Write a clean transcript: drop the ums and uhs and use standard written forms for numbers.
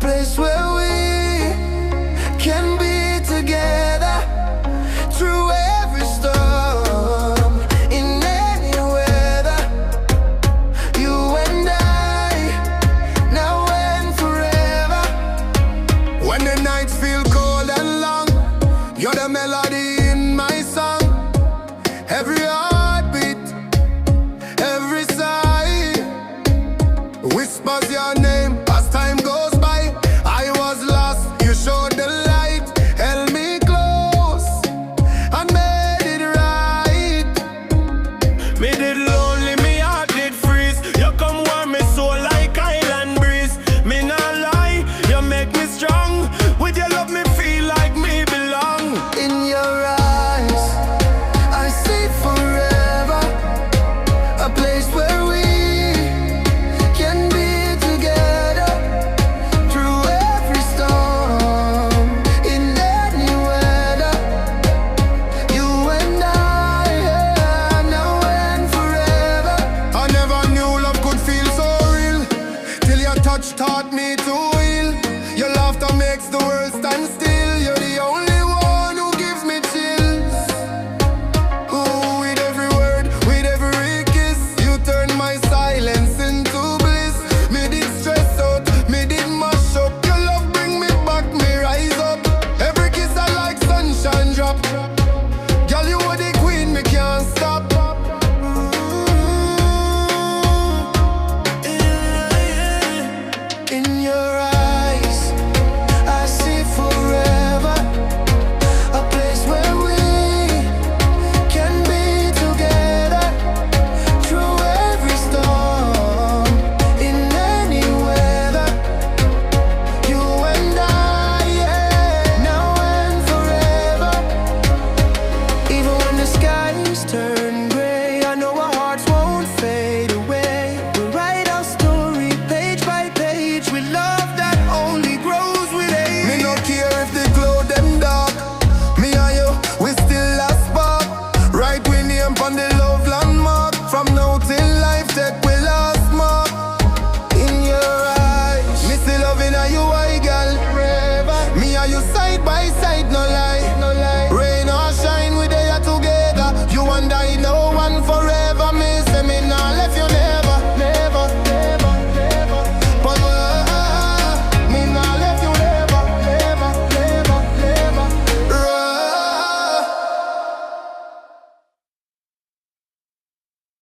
place where we can be together through every storm, in any weather. You and I, now and forever. When the nights feel cold and long, you're the melody in my song. Every heartbeat, every sigh whispers your name as time goes by. I was lost, you showed the light, held me close and made it right. Made it lonely, me heart did freeze. You come warm me soul like island breeze. Me not lie, you make me strong. With your love me feel like me belong. In your eyes I see forever, a place where we can be together through every storm, in any weather. You and I, yeah, now and forever. I never knew love could feel so real, till your touch taught me to heal. Your laughter makes the world stand still. You're the only one who gives me chills. Ooh, with every word, with every kiss, you turn my silence into bliss. Me did stress out, me did mash up. Your love bring me back, me rise up. Every kiss I like sunshine drop. Girl, you are the queen, me can't stop. In your eyes I see forever, a place where we can be together through every storm, in any weather. You and I, yeah, now and forever. Even when the skies turn gray, I know our hearts won't fade away. We'll write our story page by page with love that only grows with age. Me no care if the cloud them dark. Me and you, we still a spark. Right we name on the love landmark. From now till life take we last mark. In your eyes, me still loving you, I girl, forever. Me and you side by side, no lie.